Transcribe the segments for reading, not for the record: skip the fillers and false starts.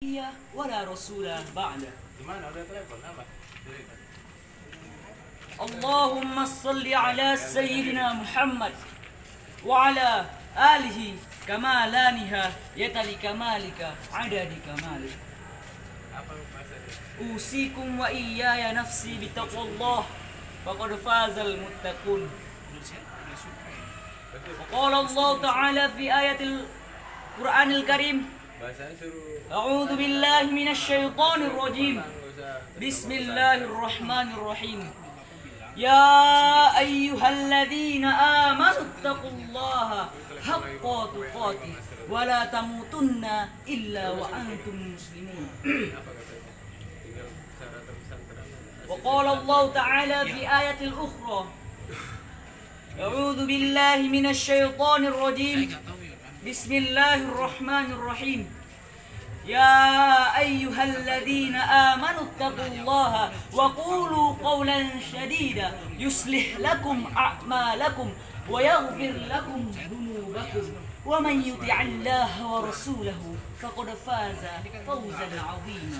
Iya, wala rasulah ba'da. Gimana udah telepon apa? Allahumma salli ala sayyidina Muhammad wa ala alihi kamalaniha yatali kamalika adadi kamalik. Apa bahasanya? Usikum wa iyaya nafsi bitaqwallah faqad fazal muttaqun. Qala Allah Ta'ala fi ayatil Qur'anil Karim, Bahasanya suruh A'udzu billahi minasy syaithanir rajim. Bismillahirrahmanirrahim. Ya ayyuhalladzina amanu taqullaha haqqa tuqatih wa la tamutunna illa wa antum muslimun. tinggal cara terusan terang. Wa qala Allah Ta'ala fi ayatil ukhra, A'udzu billahi minasy syaithanir rajim. Bismillahirrahmanirrahim. Ya ayyuhalladzina amanu taqullaha wa qulu qawlan shadida yuslih lakum a'malakum wa yaghfir lakum dhunubakum wa man yuti'illaha wa rasulahu faqad faza fawzan 'azima.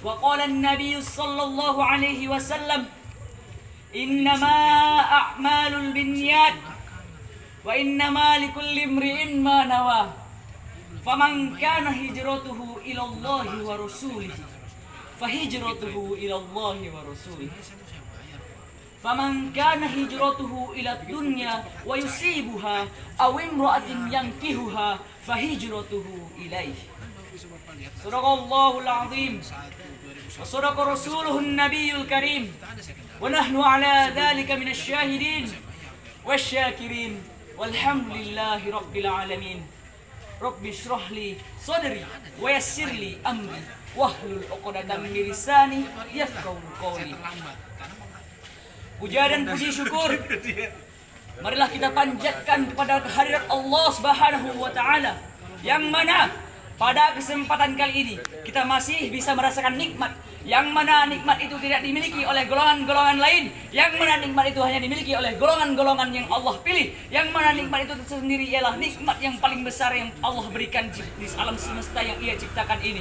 Wa qala an-nabiy sallallahu alaihi wasallam, innama a'malul binniyat wa innama likulli imri'in ma nawa. Faman kana hijratuhu ila Allah wa rasulih fahijratuhu ila Allah wa rasulih. Faman kana hijratuhu ila dunya wa yusibuha aw imra'atin yankihuha fahijratuhu ilaihi. Sadaqallahul azim wa sadaqa rasuluhun nabiyul karim wa nahnu ala dhalika minasy syahidin wasyakirin walhamdulillahi rabbil alamin. Rabbi shrah li sadri wa yassir li amri wahlul 'uqdatam min lisani yafqahu qawli. Puja dan puji syukur marilah kita panjatkan kepada kehadirat Allah Subhanahu wa taala, yang mana pada kesempatan kali ini kita masih bisa merasakan nikmat, yang mana nikmat itu tidak dimiliki oleh golongan-golongan lain, yang mana nikmat itu hanya dimiliki oleh golongan-golongan yang Allah pilih, yang mana nikmat itu tersendiri ialah nikmat yang paling besar yang Allah berikan di alam semesta yang Ia ciptakan ini,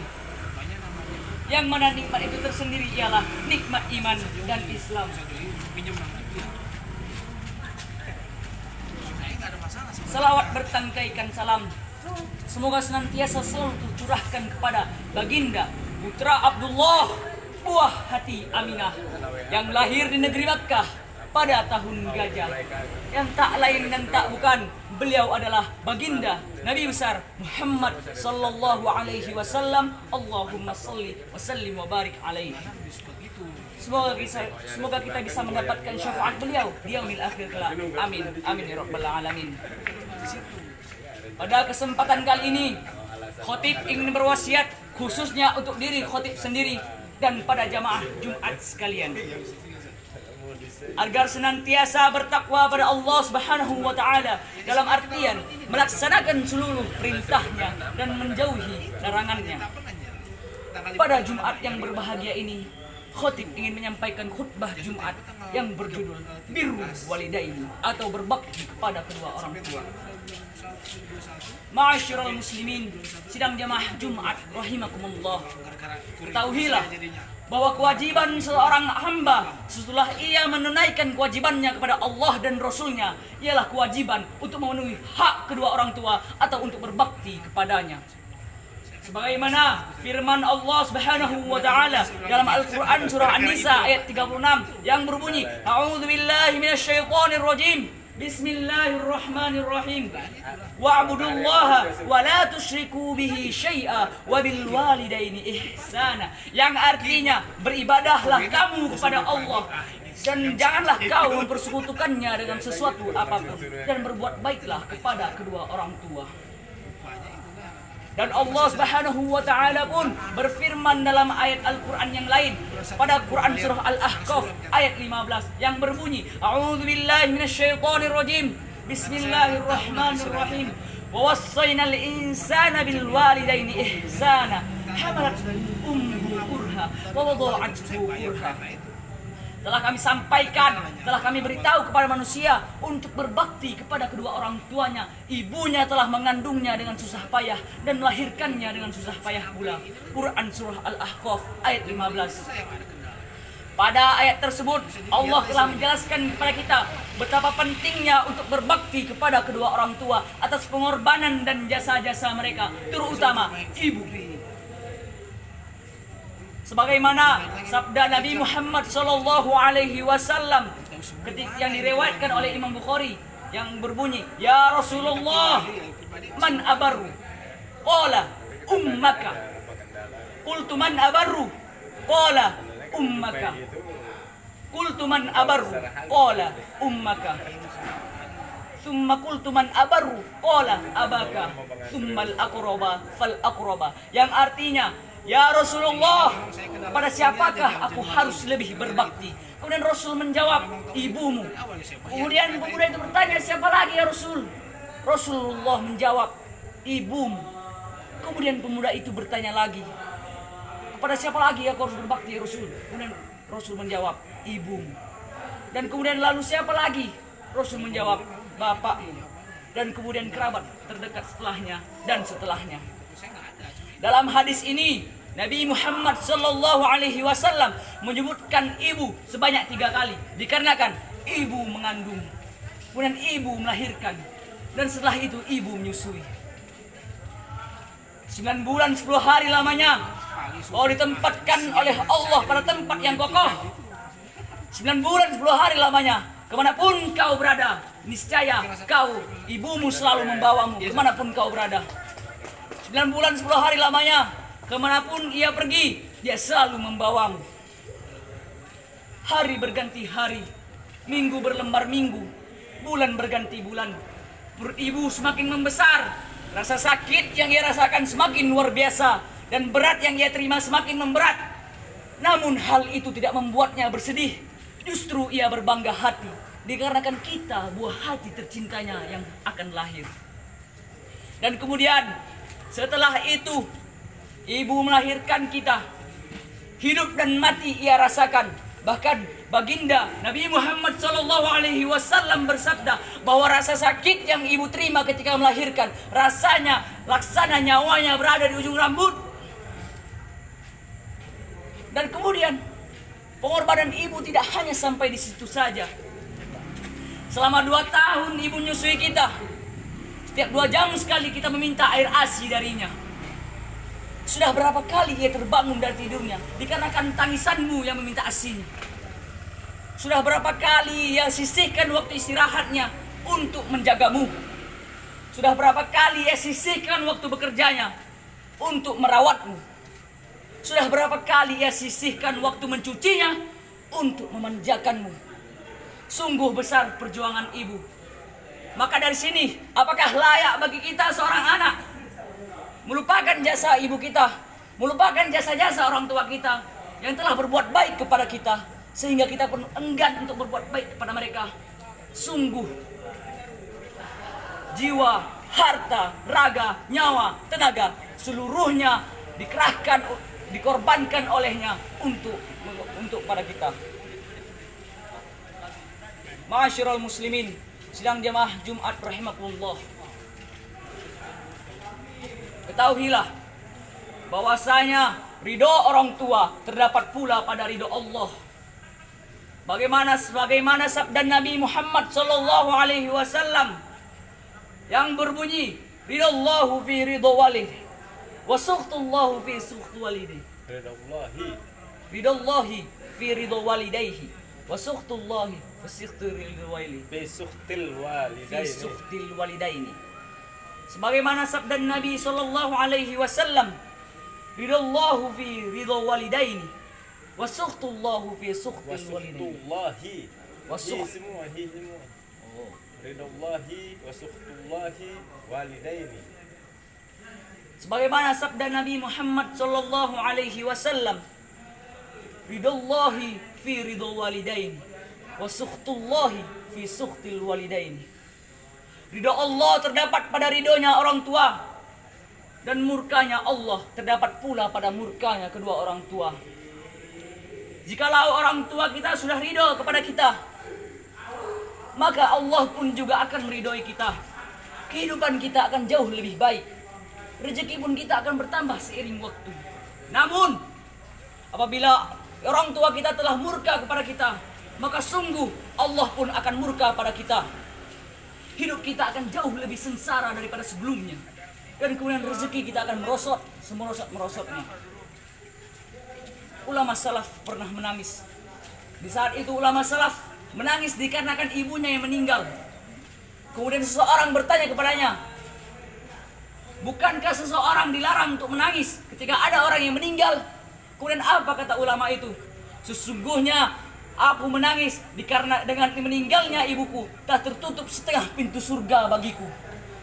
yang mana nikmat itu tersendiri ialah nikmat iman dan Islam. Salawat bertangkaikan salam semoga senantiasa selalu tercurahkan kepada baginda putra Abdullah, buah hati Aminah, yang lahir di negeri Makkah pada tahun gajah, yang tak lain dan tak bukan, beliau adalah baginda Nabi besar Muhammad sallallahu alaihi wasallam. Allahumma shalli wa sallim wa barik alaihi. Semoga kita bisa mendapatkan syafaat beliau di yaumil akhir kelak. Amin. Amin ya rabbal alamin. Pada kesempatan kali ini, khotib ingin berwasiat khususnya untuk diri khotib sendiri dan pada jamaah Jumat sekalian, agar senantiasa bertakwa pada Allah Subhanahu wa taala dalam artian melaksanakan seluruh perintahnya dan menjauhi larangannya. Pada Jumat yang berbahagia ini, khotib ingin menyampaikan khutbah Jumat yang berjudul Birru Walidaini atau berbakti kepada kedua orang tua. Ma'asyiral muslimin, sidang jamaah Jumat rahimakumullah, ketahuilah bahwa kewajiban seorang hamba setelah ia menunaikan kewajibannya kepada Allah dan Rasulnya ialah kewajiban untuk memenuhi hak kedua orang tua atau untuk berbakti kepadanya. Sebagaimana firman Allah Subhanahu wa taala dalam Al-Qur'an surah An-Nisa ayat 36 yang berbunyi, A'udzu billahi minasy syaithanir rajim. Bismillahirrahmanirrahim. Wa'budullaha wa la tusyriku bihi syai'a wa bil walidaini ihsana. Yang artinya beribadahlah kamu kepada Allah dan janganlah kau mempersekutukannya dengan sesuatu apapun, dan berbuat baiklah kepada kedua orang tua. Dan Allah Subhanahu wa taala pun berfirman dalam ayat Al-Qur'an yang lain pada Quran surah Al-Ahqaf ayat 15 yang berbunyi, A'udzu billahi minasy syaithanir rajim. Bismillahirrahmanirrahim. Wa wassaynal insana bil walidaini ihsana. Hamalat ummuhu kurha wa wada'athu kurha. telah kami sampaikan, telah kami beritahu kepada manusia untuk berbakti kepada kedua orang tuanya. Ibunya telah mengandungnya dengan susah payah dan melahirkannya dengan susah payah pula. Quran Surah Al-Ahqaf ayat 15. Pada ayat tersebut Allah telah menjelaskan kepada kita betapa pentingnya untuk berbakti kepada kedua orang tua atas pengorbanan dan jasa-jasa mereka, terutama ibu. Sebagaimana sabda Nabi Muhammad sallallahu alaihi wasallam ketika yang diriwayatkan oleh Imam Bukhari yang berbunyi, "Ya Rasulullah, man abaru?" Qala ummaka. Qultu man abaru? Qala ummaka. Qultu man abaru? Qala ummaka. Thumma qultu man abaru? Qala abaka. Thummal aqraba fal aqraba. Yang artinya, ya Rasulullah, pada siapakah aku harus lebih berbakti? Kemudian Rasul menjawab, ibumu. Kemudian pemuda itu bertanya, siapa lagi ya Rasul? Rasulullah menjawab, ibumu. Kemudian pemuda itu bertanya lagi, kepada siapa lagi aku harus berbakti ya Rasul? Kemudian Rasul menjawab, ibumu. Dan kemudian lalu siapa lagi? Rasul menjawab, bapakmu. Dan kemudian kerabat terdekat setelahnya dan setelahnya. Dalam hadis ini Nabi Muhammad sallallahu alaihi wasallam menyebutkan ibu sebanyak 3 kali, dikarenakan ibu mengandung, kemudian ibu melahirkan, dan setelah itu ibu menyusui. 9 bulan 10 hari lamanya kau ditempatkan oleh Allah pada tempat yang kokoh. 9 bulan 10 hari lamanya, kemanapun kau berada, niscaya kau, ibumu selalu membawamu kemanapun kau berada. 9 bulan 10 hari lamanya, kemanapun ia pergi, dia selalu membawamu. Hari berganti hari, minggu berlembar minggu, bulan berganti bulan. Perut ibu semakin membesar, rasa sakit yang ia rasakan semakin luar biasa, dan berat yang ia terima semakin memberat. Namun hal itu tidak membuatnya bersedih, justru ia berbangga hati, dikarenakan kita buah hati tercintanya yang akan lahir. Dan kemudian setelah itu ibu melahirkan kita. Hidup dan mati ia rasakan. Bahkan baginda Nabi Muhammad SAW bersabda bahwa rasa sakit yang ibu terima ketika melahirkan, rasanya laksana nyawanya berada di ujung rambut. Dan kemudian pengorbanan ibu tidak hanya sampai di situ saja. Selama 2 tahun ibu menyusui kita. Setiap 2 jam sekali kita meminta air ASI darinya. Sudah berapa kali ia terbangun dari tidurnya dikarenakan tangisanmu yang meminta ASInya. Sudah berapa kali ia sisihkan waktu istirahatnya untuk menjagamu. Sudah berapa kali ia sisihkan waktu bekerjanya untuk merawatmu. Sudah berapa kali ia sisihkan waktu mencucinya untuk memanjakanmu. Sungguh besar perjuangan ibu. Maka dari sini, apakah layak bagi kita seorang anak melupakan jasa ibu kita, melupakan jasa-jasa orang tua kita yang telah berbuat baik kepada kita, sehingga kita pun enggan untuk berbuat baik kepada mereka? Sungguh, jiwa, harta, raga, nyawa, tenaga, seluruhnya dikerahkan, dikorbankan olehnya untuk pada kita. Ma'asyiral muslimin, sidang jamaah Jumat rahimakumullah. Ketahuilah bahwasanya ridho orang tua terdapat pula pada ridho Allah. Sebagaimana sabda Nabi Muhammad sallallahu alaihi wasallam yang berbunyi, ridallahu fi ridho walid wa sukhtullahu fi sukhti walidih. Ridallahi fi ridho walidayhi wa sukhtullahi fi sukhtil walidaini. Sebagaimana sabda Nabi sallallahu alaihi wasallam, ridallahu fi ridho walidaini wa sukhtullahu fi sukhtil walidaini. Ridallahi wa sukhtullahi walidaini. Sebagaimana sabda Nabi Muhammad sallallahu alaihi wasallam, ridallahi fi ridho walidaini wa sukhtullahi fi sukhtil walidaini. Ridho Allah terdapat pada ridhonya orang tua, dan murkanya Allah terdapat pula pada murkanya kedua orang tua. Jikalau orang tua kita sudah ridho kepada kita, maka Allah pun juga akan meridhoi kita. Kehidupan kita akan jauh lebih baik. Rezeki pun kita akan bertambah seiring waktu. Namun, apabila orang tua kita telah murka kepada kita, maka sungguh Allah pun akan murka pada kita. Hidup kita akan jauh lebih sengsara daripada sebelumnya. Dan kemudian rezeki kita akan merosot, semerosot-merosotnya. Ulama salaf pernah menangis. Di saat itu ulama salaf menangis dikarenakan ibunya yang meninggal. Kemudian seseorang bertanya kepadanya, bukankah seseorang dilarang untuk menangis ketika ada orang yang meninggal? Kemudian apa kata ulama itu? Sesungguhnya aku menangis dikarenakan dengan meninggalnya ibuku telah tertutup setengah pintu surga bagiku.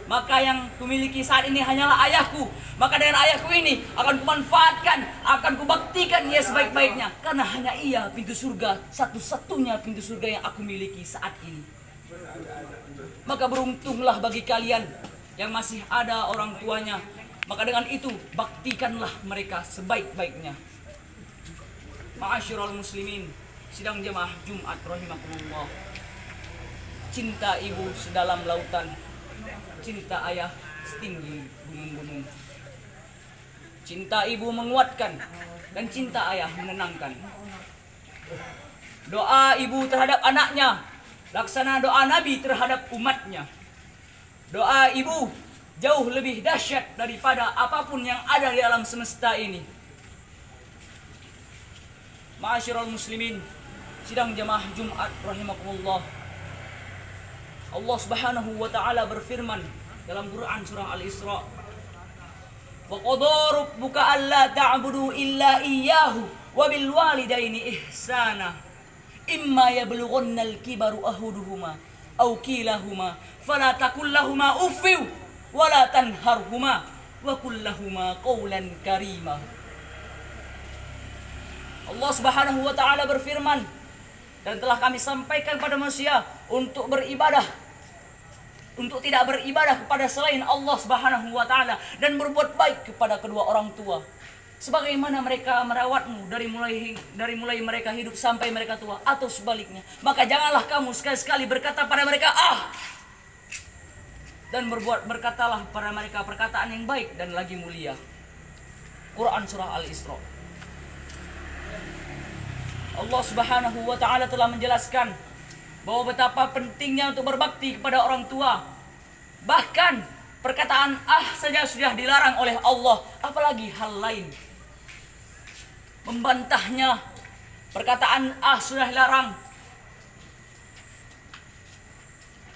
Maka yang kumiliki saat ini hanyalah ayahku. Maka dengan ayahku ini akan kumanfaatkan, akan kubaktikan ia sebaik-baiknya. Karena hanya ia pintu surga, satu-satunya pintu surga yang aku miliki saat ini. Maka beruntunglah bagi kalian yang masih ada orang tuanya. Maka dengan itu baktikanlah mereka sebaik-baiknya. Ma'asyiral muslimin, sidang jemaah Jumat rahimakumullah. Cinta ibu sedalam lautan, cinta ayah setinggi gunung-gunung. Cinta ibu menguatkan dan cinta ayah menenangkan. Doa ibu terhadap anaknya laksana doa Nabi terhadap umatnya. Doa ibu jauh lebih dahsyat daripada apapun yang ada di alam semesta ini. Ma'asyiral muslimin, sidang jemaah Jumat rahimakumullah. Allah Subhanahu wa taala berfirman dalam Quran surah Al-Isra, "Wa qadara rabbuka alla ta'budu illa iyyahu wa bil walidaini ihsana. Imma yablughanna al-kibaru ahaduhuma aw kilahuma fala taqul lahumā uffin wa la tanharhumā wa qul lahumā qawlan karīmā." Allah Subhanahu wa taala berfirman, dan telah kami sampaikan kepada manusia untuk beribadah, untuk tidak beribadah kepada selain Allah Subhanahu wa taala dan berbuat baik kepada kedua orang tua. Sebagaimana mereka merawatmu dari mulai mereka hidup sampai mereka tua, atau sebaliknya. Maka janganlah kamu sekali-sekali berkata pada mereka dan berkatalah pada mereka perkataan yang baik dan lagi mulia. Quran surah Al-Isra. Allah Subhanahu wa taala telah menjelaskan bahwa betapa pentingnya untuk berbakti kepada orang tua. Bahkan perkataan saja sudah dilarang oleh Allah, apalagi hal lain. Membantahnya, perkataan sudah dilarang.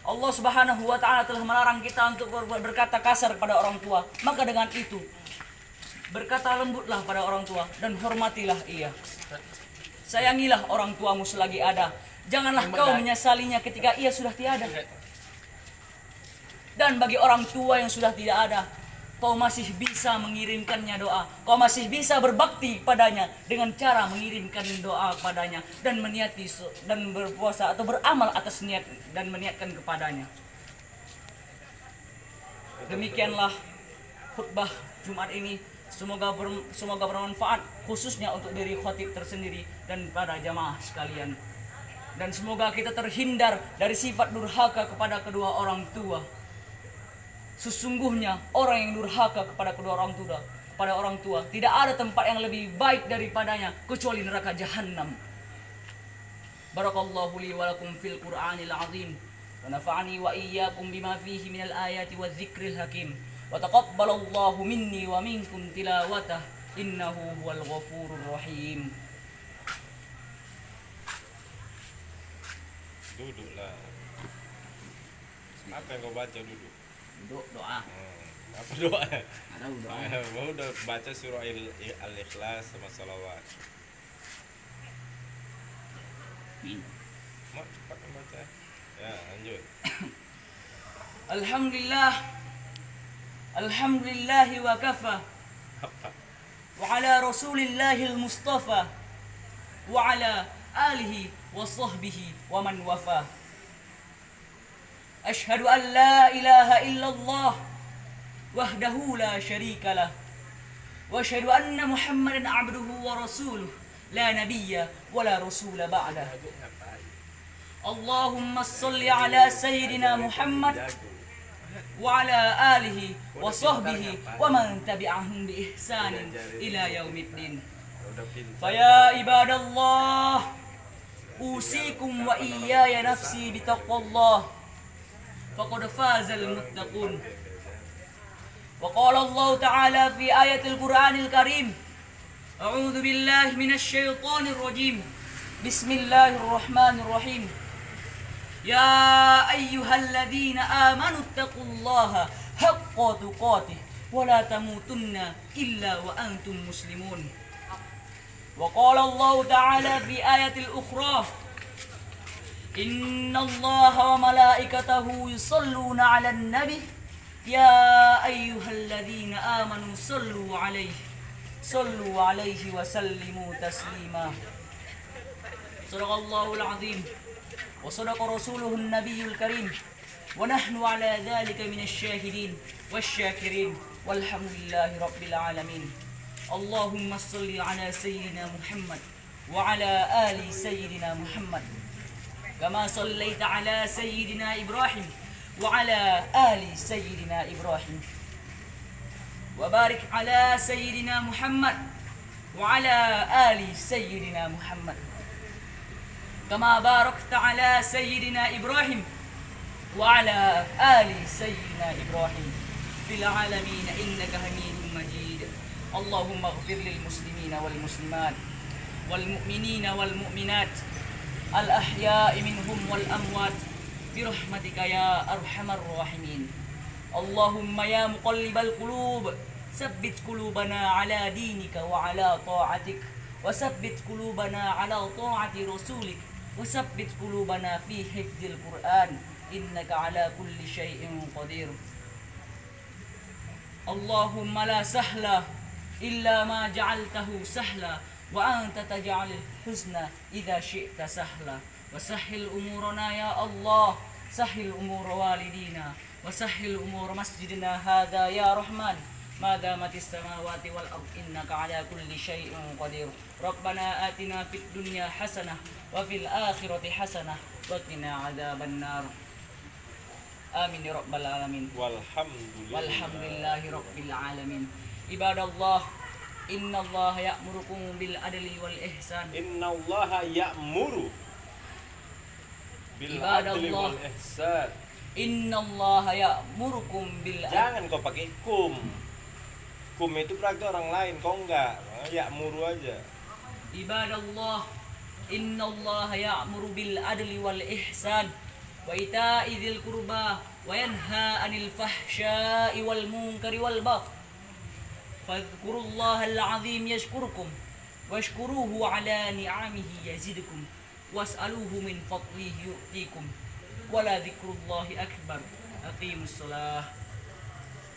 Allah Subhanahu wa taala telah melarang kita untuk berkata kasar pada orang tua. Maka dengan itu berkata lembutlah pada orang tua dan hormatilah ia. Sayangilah orang tuamu selagi ada. Janganlah kau menyesalinya ketika ia sudah tiada. Dan bagi orang tua yang sudah tidak ada, kau masih bisa mengirimkannya doa. Kau masih bisa berbakti padanya dengan cara mengirimkan doa padanya dan meniati dan berpuasa atau beramal atas niat dan meniatkan kepadanya. Demikianlah khutbah Jumat ini. Semoga bermanfaat khususnya untuk diri khatib tersendiri dan para jamaah sekalian. Dan semoga kita terhindar dari sifat durhaka kepada kedua orang tua. Sesungguhnya orang yang durhaka kepada kedua orang tua tidak ada tempat yang lebih baik daripadanya kecuali neraka jahanam. Barakallahu li wa lakum fil Qur'anil azim wa nafa'ani wa iyyakum bima fihi minal ayati wadh-dhikril hakim. Wa taqabbalallahu minni wa minkum tilawatah innahu huwal ghafurur rahim. Duduklah. Apa yang kau baca duduk? Duduk doa. Apa doa? Ada doa. Mau udah baca surah Al-Ikhlas sama salawat. Mau cepat membaca. Ya, lanjut. Alhamdulillah wa kafa. Wa ala rasulillahil mustafa. Wa ala alihi wa sahbihi wa man wafa. Ashhadu an la ilaha illallah wahdahu la syarika lah. Wa ashhadu anna Muhammadan abduhu wa rasuluh لا نبي ولا رسول بعده. اللهم صل على سيدنا محمد وعلى آله وصحبه ومن تبعهم بإحسان إلى يوم الدين. فيا عباد الله أوصيكم وإياي نفسي بتقوى الله فقد فاز المتقون. وقال الله تعالى في آية القرآن الكريم: أعوذ بالله من الشيطان الرجيم، بسم الله الرحمن الرحيم. يا أيها الذين آمنوا اتقوا الله حق تقاته ولا تموتن إلا وأنتم مسلمون. وقال الله تعالى في آية الأخرى: إن الله وملائكته يصلون على النبي يا أيها الذين آمنوا صلوا عليه وسلموا تسليما. صدق الله العظيم وصدق رسوله النبي الكريم، ونحن على ذلك من الشاهدين والشاكرين، والحمد لله رب العالمين. اللهم صل على سيدنا محمد وعلى آل سيدنا محمد كما صليت على سيدنا إبراهيم وعلى آل سيدنا إبراهيم، وبارك على سيدنا محمد وعلى آل سيدنا محمد كما باركت على سيدنا إبراهيم وعلى آل سيدنا إبراهيم في العالمين إنك حميد مجيد. اللهم اغفر للمسلمين والمسلمات والمؤمنين والمؤمنات الأحياء منهم والأموات برحمتك يا أرحم الراحمين. اللهم يا مقلب القلوب ثبت قلوبنا على دينك وعلى طاعتك، وثبت قلوبنا على طاعة رسولك، وثبت قلوبنا في حفظ القرآن إنك على كل شيء قدير. اللهم لا سهل إلا ما جعلته سهلا، وأنت تجعل الحزن إذا شئت سهلا. وسهل أمورنا يا الله، سهل أمور والدينا، وسهل أمور مسجدنا هذا يا رحمن، ما دامت السماوات والأرض إنك على كل شيء قدير. ربنا آتنا في الدنيا حسنة وفي الآخرة حسنة وقنا عذاب النار. آمين يا رب العالمين. والحمد لله رب العالمين. عباد الله إن الله يأمركم بالعدل والإحسان. إن الله يأمر بالعدل والإحسان. Inna Allah ya'murukum bil Jangan kau pakai kum. Kum itu berarti orang lain, kau enggak. Ya'muru aja. Ibadallah, inna Allah ya'muru bil adli wal ihsan wa ita'i dzil qurba wa yanha 'anil fahsya'i wal munkari wal baghi. Fadhkurullaha al-'azim yashkurukum washkuruhu 'ala ni'amihi yazidukum was'aluhu min fadlihi yu'tikum. Wala dzikrullahi akbar. Aqimus shalah.